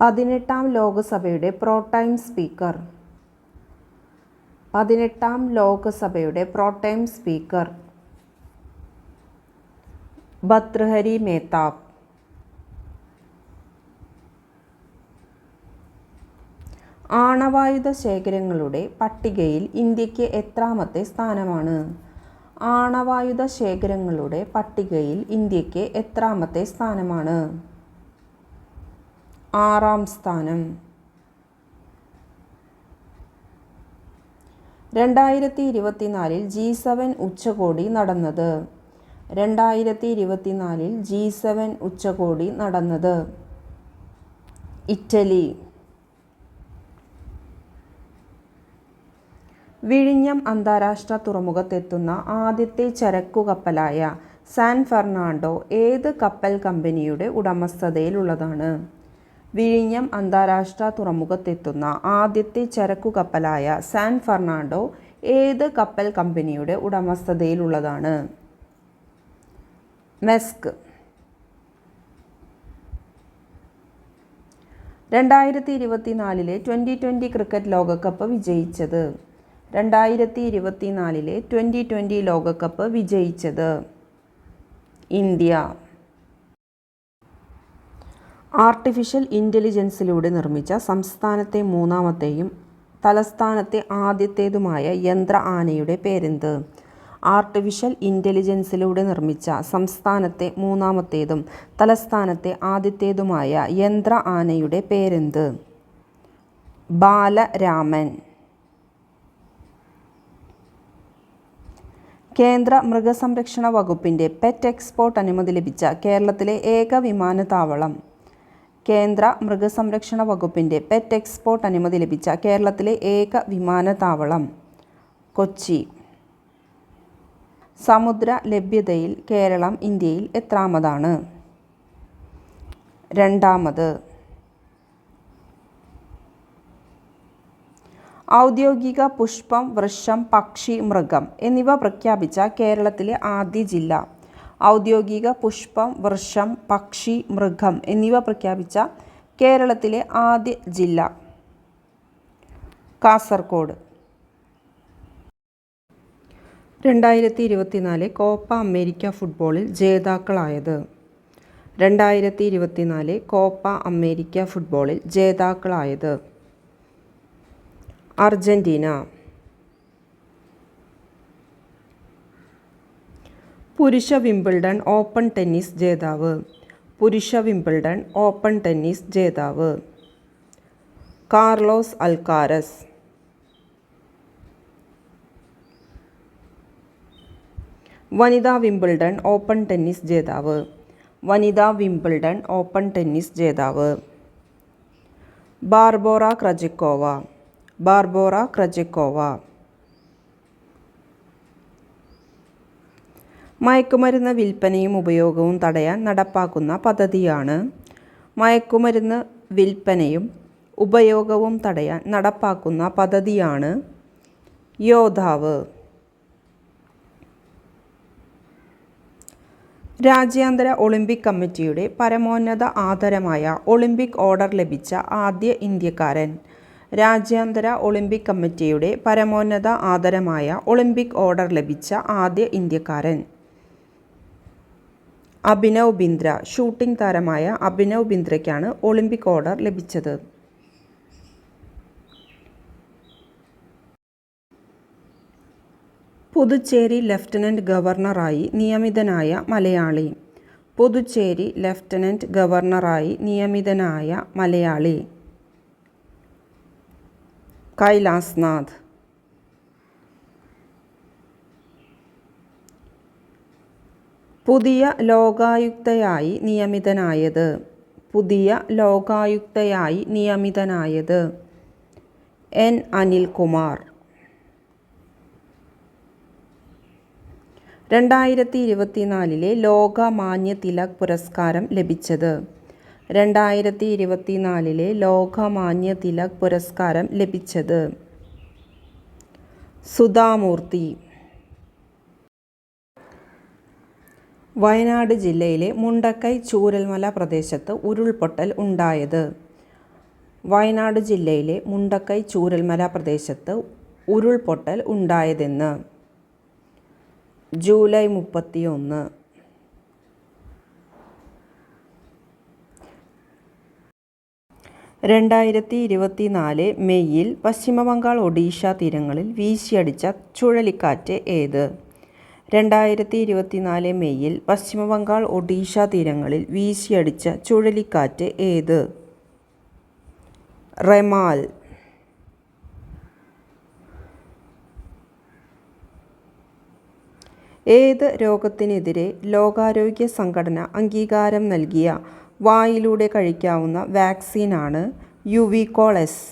18ാം ലോകസഭയുടെ pro tem speaker. 18ാം ലോകസഭയുടെ പ്രോടൈം സ്പീക്കർ ഭർതൃഹരി മേഹ്താബ്. ആണവായുധ ശേഖരങ്ങളുടെ പട്ടികയിൽ ഇന്ത്യക്ക് എത്രാമത്തെ സ്ഥാനമാണ്? ആണവായുധ ശേഖരങ്ങളുടെ പട്ടികയിൽ ഇന്ത്യക്ക് എത്രാമത്തെ സ്ഥാനമാണ്? 6ാം സ്ഥാനം. 2024 G7 ഉച്ചകോടി നടന്നത്? 2024 G7 ഉച്ചകോടി നടന്നത് ഇറ്റലി. വിഴിഞ്ഞം അന്താരാഷ്ട്ര തുറമുഖത്തെത്തുന്ന ആദ്യത്തെ ചരക്കുകപ്പലായ സാൻ ഫെർണാണ്ടോ ഏത് കപ്പൽ കമ്പനിയുടെ ഉടമസ്ഥതയിലുള്ളതാണ്? വിഴിഞ്ഞം അന്താരാഷ്ട്ര തുറമുഖത്തെത്തുന്ന ആദ്യത്തെ ചരക്കുകപ്പലായ സാൻ ഫെർണാണ്ടോ ഏത് കപ്പൽ കമ്പനിയുടെ ഉടമസ്ഥതയിലുള്ളതാണ്? മെസ്ക്. 2024 T20 ക്രിക്കറ്റ് ലോകകപ്പ് വിജയിച്ചത്? 2024 T20 ലോകകപ്പ് വിജയിച്ചത് ഇന്ത്യ. ആർട്ടിഫിഷ്യൽ ഇൻ്റലിജൻസിലൂടെ നിർമ്മിച്ച സംസ്ഥാനത്തെ മൂന്നാമത്തെയും തലസ്ഥാനത്തെ ആദ്യത്തേതുമായ യന്ത്ര ആനയുടെ പേരെന്ത്? ആർട്ടിഫിഷ്യൽ ഇൻ്റലിജൻസിലൂടെ നിർമ്മിച്ച സംസ്ഥാനത്തെ മൂന്നാമത്തേതും തലസ്ഥാനത്തെ ആദ്യത്തേതുമായ യന്ത്ര ആനയുടെ പേരെന്ത്? ബാലരാമൻ. കേന്ദ്ര മൃഗസംരക്ഷണ വകുപ്പിൻ്റെ പെറ്റ് എക്സ്പോർട്ട് അനുമതി ലഭിച്ച കേരളത്തിലെ ഏക വിമാനത്താവളം? കേന്ദ്ര മൃഗസംരക്ഷണ വകുപ്പിൻ്റെ പെറ്റ് എക്സ്പോർട്ട് അനുമതി ലഭിച്ച കേരളത്തിലെ ഏക വിമാനത്താവളം കൊച്ചി. സമുദ്ര ലഭ്യതയിൽ കേരളം ഇന്ത്യയിൽ എത്രാമതാണ്? 2ാമത്. ഔദ്യോഗിക പുഷ്പം, വൃക്ഷം, പക്ഷി, മൃഗം എന്നിവ പ്രഖ്യാപിച്ച കേരളത്തിലെ ആദ്യ ജില്ല? ഔദ്യോഗിക പുഷ്പം, വൃക്ഷം, പക്ഷി, മൃഗം എന്നിവ പ്രഖ്യാപിച്ച കേരളത്തിലെ ആദ്യ ജില്ല? കാസർഗോഡ്. 2024 കോപ്പ അമേരിക്ക ഫുട്ബോളിൽ ജേതാക്കളായത്? 2024 കോപ്പ അമേരിക്ക ഫുട്ബോളിൽ ജേതാക്കളായത് അർജന്റീന. പുരുഷ വിംബിൾഡൺ ഓപ്പൺ ടെന്നീസ് ജേതാവ്? പുരുഷ വിംബിൾഡൺ ഓപ്പൺ ടെന്നീസ് ജേതാവ് കാർലോസ് അൽക്കാരസ്. വനിതാ വിംബിൾഡൺ ഓപ്പൺ ടെന്നീസ് ജേതാവ്? വനിതാ വിംബിൾഡൺ ഓപ്പൺ ടെന്നീസ് ജേതാവ് ബാർബോറ ക്രജിക്കോവ. ബാർബോറ ക്രജിക്കോവ. മയക്കുമരുന്ന് വിൽപ്പനയും ഉപയോഗവും തടയാൻ നടപ്പാക്കുന്ന പദ്ധതിയാണ്? മയക്കുമരുന്ന് വിൽപ്പനയും ഉപയോഗവും തടയാൻ നടപ്പാക്കുന്ന പദ്ധതിയാണ് യോദ്ധാവ്. രാജ്യാന്തര ഒളിമ്പിക് കമ്മിറ്റിയുടെ പരമോന്നത ആദരമായ ഒളിമ്പിക് ഓർഡർ ലഭിച്ച ആദ്യ ഇന്ത്യക്കാരൻ? രാജ്യാന്തര ഒളിമ്പിക് കമ്മിറ്റിയുടെ പരമോന്നത ആദരമായ ഒളിമ്പിക് ഓർഡർ ലഭിച്ച ആദ്യ ഇന്ത്യക്കാരൻ? അഭിനവ് ബിന്ദ്ര. ഷൂട്ടിംഗ് താരമായ അഭിനവ് ബിന്ദ്രയ്ക്കാണ് ഒളിമ്പിക് ഓർഡർ ലഭിച്ചത്. പുതുച്ചേരി ലഫ്റ്റനന്റ് ഗവർണറായി നിയമിതനായ മലയാളി? പുതുച്ചേരി ലഫ്റ്റനന്റ് ഗവർണറായി നിയമിതനായ മലയാളി കൈലാസ് നാഥ്. പുതിയ ലോകായുക്തയായി നിയമിതനായത്? പുതിയ ലോകായുക്തയായി നിയമിതനായത് N. അനിൽകുമാർ. 2024 ലോകമാന്യ തിലക് പുരസ്കാരം ലഭിച്ചത്? 2024 ലോകമാന്യ തിലക് പുരസ്കാരം ലഭിച്ചത് സുധാമൂർത്തി. വയനാട് ജില്ലയിലെ മുണ്ടക്കൈ ചൂരൽമല പ്രദേശത്ത് ഉരുൾപൊട്ടൽ ഉണ്ടായത്? വയനാട് ജില്ലയിലെ മുണ്ടക്കൈ ചൂരൽമല പ്രദേശത്ത് ഉരുൾപൊട്ടൽ ഉണ്ടായതെന്ന്? ജൂലൈ 31. 2024 മെയ്യിൽ പശ്ചിമബംഗാൾ ഒഡീഷ തീരങ്ങളിൽ വീശിയടിച്ച ചുഴലിക്കാറ്റ് ഏത്? 2024 മെയ്യിൽ പശ്ചിമബംഗാൾ ഒഡീഷ തീരങ്ങളിൽ വീശിയടിച്ച ചുഴലിക്കാറ്റ് ഏത്? റെമാൽ. ഏത് രോഗത്തിനെതിരെ ലോകാരോഗ്യ സംഘടന അംഗീകാരം നൽകിയ വായിലൂടെ കഴിക്കാവുന്ന വാക്സിനാണ് യുവിക്കോൾ-എസ്?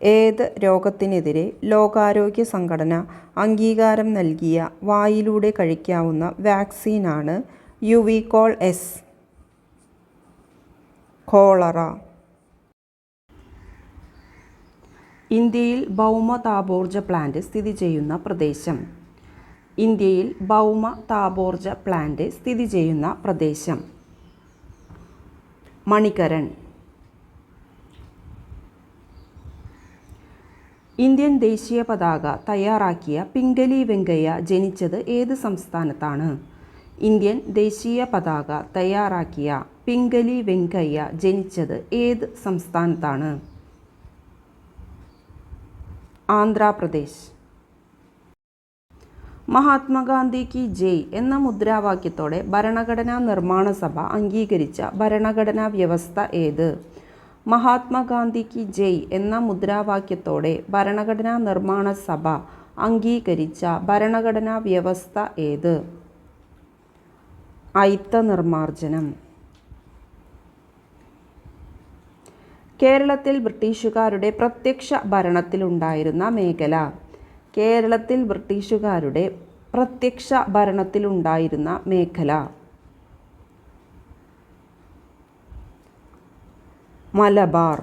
ഏത് രോഗത്തിനെതിരെ ലോകാരോഗ്യ സംഘടന അംഗീകാരം നൽകിയ വായിലൂടെ കഴിക്കാവുന്ന വാക്സിനാണ് യുവിക്കോൾ-എസ്? കോളറ. ഇന്ത്യയിൽ ഭൗമ താപോർജ്ജ പ്ലാന്റ് സ്ഥിതി ചെയ്യുന്ന പ്രദേശം? ഇന്ത്യയിൽ ഭൗമ താപോർജ്ജ പ്ലാന്റ് സ്ഥിതി ചെയ്യുന്ന പ്രദേശം? മണികരൺ. ഇന്ത്യൻ ദേശീയ പതാക തയ്യാറാക്കിയ പിംഗലി വെങ്കയ്യ ജനിച്ചത് ഏത് സംസ്ഥാനത്താണ്? ഇന്ത്യൻ ദേശീയ പതാക തയ്യാറാക്കിയ പിംഗലി വെങ്കയ്യ ജനിച്ചത് ഏത് സംസ്ഥാനത്താണ്? ആന്ധ്രാപ്രദേശ്. മഹാത്മാഗാന്ധി കി ജയ് എന്ന മുദ്രാവാക്യത്തോടെ ഭരണഘടനാ നിർമ്മാണ സഭ അംഗീകരിച്ച ഭരണഘടനാ വ്യവസ്ഥ ഏത്? മഹാത്മാഗാന്ധി കി ജയ് എന്ന മുദ്രാവാക്യത്തോടെ ഭരണഘടനാ നിർമ്മാണ സഭ അംഗീകരിച്ച ഭരണഘടനാ വ്യവസ്ഥ ഏത്? അയിത്ത നിർമ്മാർജ്ജനം. കേരളത്തിൽ ബ്രിട്ടീഷുകാരുടെ പ്രത്യക്ഷ ഭരണത്തിലുണ്ടായിരുന്ന മേഖല? കേരളത്തിൽ ബ്രിട്ടീഷുകാരുടെ പ്രത്യക്ഷ ഭരണത്തിലുണ്ടായിരുന്ന മേഖല? മലബാർ.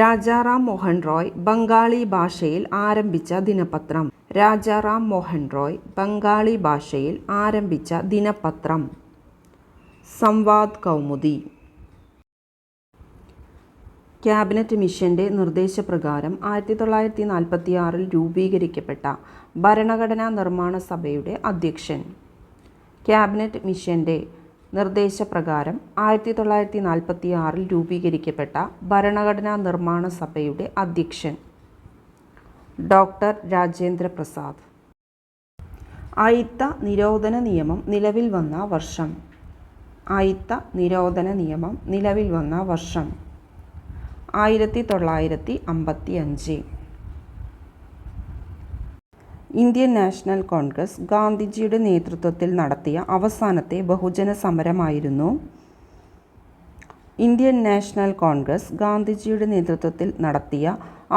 രാജാറാം മോഹൻ റോയ് ബംഗാളി ഭാഷയിൽ ആരംഭിച്ച ദിനപത്രം? രാജാറാം മോഹൻ റോയ് ബംഗാളി ഭാഷയിൽ ആരംഭിച്ച ദിനപത്രം? സംവാദ് കൗമുദി. ക്യാബിനറ്റ് മിഷന്റെ നിർദ്ദേശപ്രകാരം 1946 രൂപീകരിക്കപ്പെട്ട ഭരണഘടനാ നിർമ്മാണ സഭയുടെ അധ്യക്ഷൻ? ക്യാബിനറ്റ് മിഷന്റെ നിർദ്ദേശപ്രകാരം 1946 രൂപീകരിക്കപ്പെട്ട ഭരണഘടനാ നിർമ്മാണ സഭയുടെ അധ്യക്ഷൻ? ഡോക്ടർ രാജേന്ദ്ര പ്രസാദ്. അയിത്ത നിരോധന നിയമം നിലവിൽ വന്ന വർഷം? അയിത്ത നിരോധന നിയമം നിലവിൽ വന്ന വർഷം? 1955. ഇന്ത്യൻ നാഷണൽ കോൺഗ്രസ് ഗാന്ധിജിയുടെ നേതൃത്വത്തിൽ നടത്തിയ അവസാനത്തെ ബഹുജന സമരമായിരുന്നു? ഇന്ത്യൻ നാഷണൽ കോൺഗ്രസ് ഗാന്ധിജിയുടെ നേതൃത്വത്തിൽ നടത്തിയ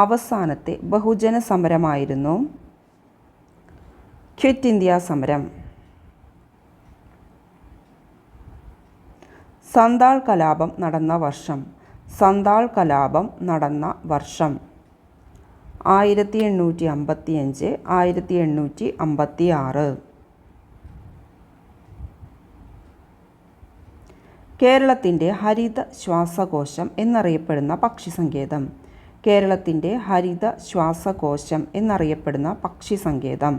അവസാനത്തെ ബഹുജന സമരമായിരുന്നു ക്വിറ്റ് ഇന്ത്യ സമരം? സന്താൾ കലാപം നടന്ന വർഷം? സന്താൾ കലാപം നടന്ന വർഷം? 1855, 1856. കേരളത്തിൻ്റെ ഹരിത ശ്വാസകോശം എന്നറിയപ്പെടുന്ന പക്ഷിസങ്കേതം? കേരളത്തിൻ്റെ ഹരിത ശ്വാസകോശം എന്നറിയപ്പെടുന്ന പക്ഷിസങ്കേതം?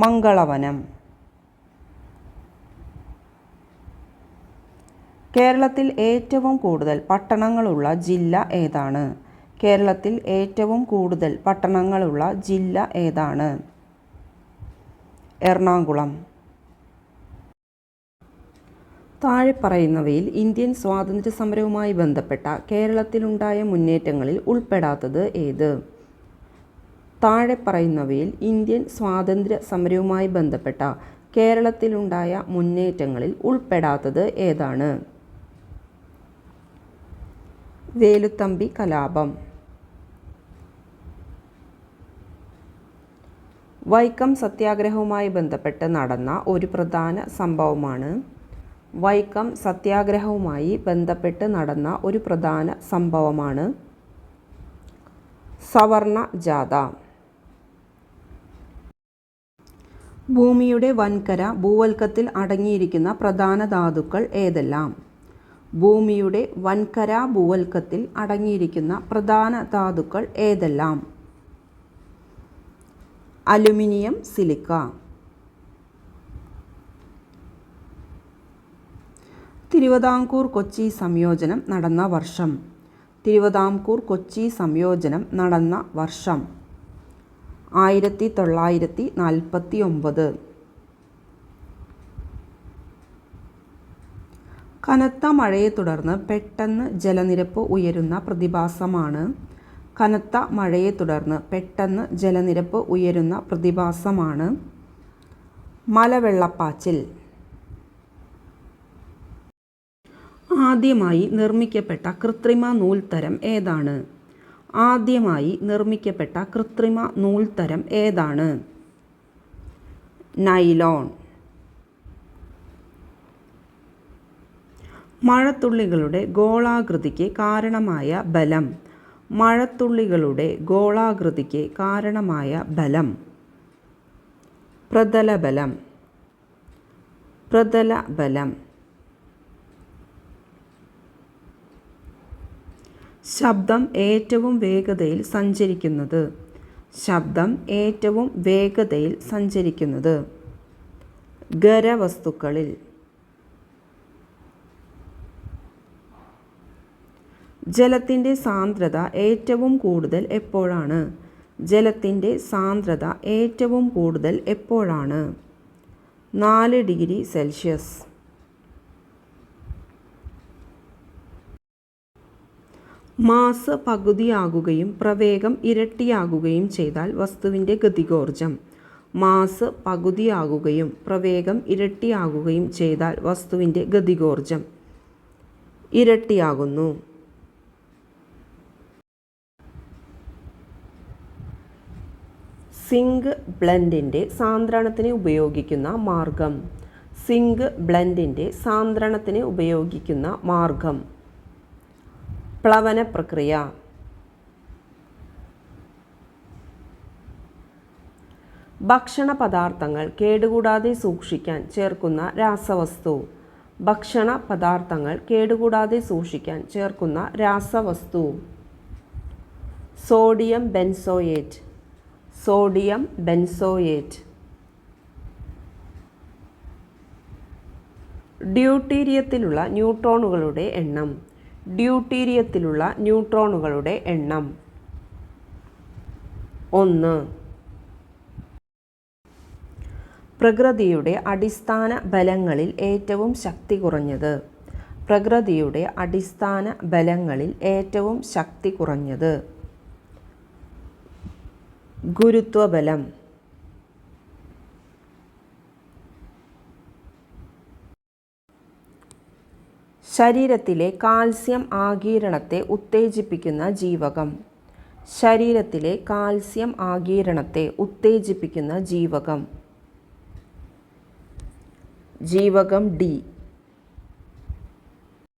മംഗളവനം. കേരളത്തിൽ ഏറ്റവും കൂടുതൽ പട്ടണങ്ങളുള്ള ജില്ല ഏതാണ്? കേരളത്തിൽ ഏറ്റവും കൂടുതൽ പട്ടണങ്ങളുള്ള ജില്ല ഏതാണ്? എറണാകുളം. താഴെ പറയുന്നവയിൽ ഇന്ത്യൻ സ്വാതന്ത്ര്യ സമരവുമായി ബന്ധപ്പെട്ട കേരളത്തിലുണ്ടായ മുന്നേറ്റങ്ങളിൽ ഉൾപ്പെടാത്തത് ഏത്? താഴെ പറയുന്നവയിൽ ഇന്ത്യൻ സ്വാതന്ത്ര്യ സമരവുമായി ബന്ധപ്പെട്ട കേരളത്തിലുണ്ടായ മുന്നേറ്റങ്ങളിൽ ഉൾപ്പെടാത്തത് ഏതാണ്? വേലുത്തമ്പി കലാപം. വൈക്കം സത്യാഗ്രഹവുമായി ബന്ധപ്പെട്ട് നടന്ന ഒരു പ്രധാന സംഭവമാണ്? വൈക്കം സത്യാഗ്രഹവുമായി ബന്ധപ്പെട്ട് നടന്ന ഒരു പ്രധാന സംഭവമാണ് സവർണ ജാഥ. ഭൂമിയുടെ വൻകര ഭൂവൽക്കത്തിൽ അടങ്ങിയിരിക്കുന്ന പ്രധാന ധാതുക്കൾ ഏതെല്ലാം? ഭൂമിയുടെ വൻകര ഭൂവൽക്കത്തിൽ അടങ്ങിയിരിക്കുന്ന പ്രധാന ധാതുക്കൾ ഏതെല്ലാം? Aluminium, silica. തിരുവിതാംകൂർ കൊച്ചി സംയോജനം നടന്ന വർഷം. തിരുവിതാംകൂർ കൊച്ചി സംയോജനം നടന്ന വർഷം 1949. കനത്ത മഴയെ തുടർന്ന് പെട്ടെന്ന് ജലനിരപ്പ് ഉയരുന്ന പ്രതിഭാസമാണ്. കനത്ത മഴയെ തുടർന്ന് പെട്ടെന്ന് ജലനിരപ്പ് ഉയരുന്ന പ്രതിഭാസമാണ് മലവെള്ളപ്പാച്ചിൽ. ആദ്യമായി നിർമ്മിക്കപ്പെട്ട കൃത്രിമ നൂൽത്തരം ഏതാണ്? ആദ്യമായി നിർമ്മിക്കപ്പെട്ട കൃത്രിമ നൂൽത്തരം ഏതാണ്? നൈലോൺ. മഴത്തുള്ളികളുടെ ഗോളാകൃതിക്ക് കാരണമായ ബലം. മഴത്തുള്ളികളുടെ ഗോളാകൃതിക്ക് കാരണമായ ബലം പ്രതലബലം. പ്രതലബലം. ശബ്ദം ഏറ്റവും വേഗതയിൽ സഞ്ചരിക്കുന്നത്. ശബ്ദം ഏറ്റവും വേഗതയിൽ സഞ്ചരിക്കുന്നത് ഖരവസ്തുക്കളിൽ. ജലത്തിൻ്റെ സാന്ദ്രത ഏറ്റവും കൂടുതൽ എപ്പോഴാണ്? ജലത്തിൻ്റെ സാന്ദ്രത ഏറ്റവും കൂടുതൽ എപ്പോഴാണ്? 4 ഡിഗ്രി സെൽഷ്യസ്. മാസ് പകുതിയാകുകയും പ്രവേഗം ഇരട്ടിയാകുകയും ചെയ്താൽ വസ്തുവിൻ്റെ ഗതികോർജം. മാസ് പകുതിയാകുകയും പ്രവേഗം ഇരട്ടിയാകുകയും ചെയ്താൽ വസ്തുവിൻ്റെ ഗതികോർജം ഇരട്ടിയാകുന്നു. സിങ്ക് ബ്ലെൻഡിൻ്റെ സാന്ദ്രണത്തിന് ഉപയോഗിക്കുന്ന മാർഗം. സിങ്ക് ബ്ലെൻഡിൻ്റെ സാന്ദ്രണത്തിന് ഉപയോഗിക്കുന്ന മാർഗം പ്ലവന പ്രക്രിയ. ഭക്ഷണ പദാർത്ഥങ്ങൾ കേടുകൂടാതെ സൂക്ഷിക്കാൻ ചേർക്കുന്ന രാസവസ്തു. ഭക്ഷണ പദാർത്ഥങ്ങൾ കേടുകൂടാതെ സൂക്ഷിക്കാൻ ചേർക്കുന്ന രാസവസ്തു സോഡിയം ബെൻസോയേറ്റ്. Sodium benzoate. ഡ്യൂട്ടീരിയത്തിലുള്ള ന്യൂട്രോണുകളുടെ എണ്ണം. ഡ്യൂട്ടീരിയത്തിലുള്ള ന്യൂട്രോണുകളുടെ എണ്ണം 1. പ്രകൃതിയുടെ അടിസ്ഥാന ബലങ്ങളിൽ ഏറ്റവും ശക്തി കുറഞ്ഞത്. പ്രകൃതിയുടെ അടിസ്ഥാന ബലങ്ങളിൽ ഏറ്റവും ശക്തി കുറഞ്ഞത് ഗുരുത്വബലം. ശരീരത്തിലെ കാൽസ്യം ആഗിരണത്തെ ഉത്തേജിപ്പിക്കുന്ന ജീവകം. ശരീരത്തിലെ കാൽസ്യം ആഗിരണത്തെ ഉത്തേജിപ്പിക്കുന്ന ജീവകം ജീവകം ഡി.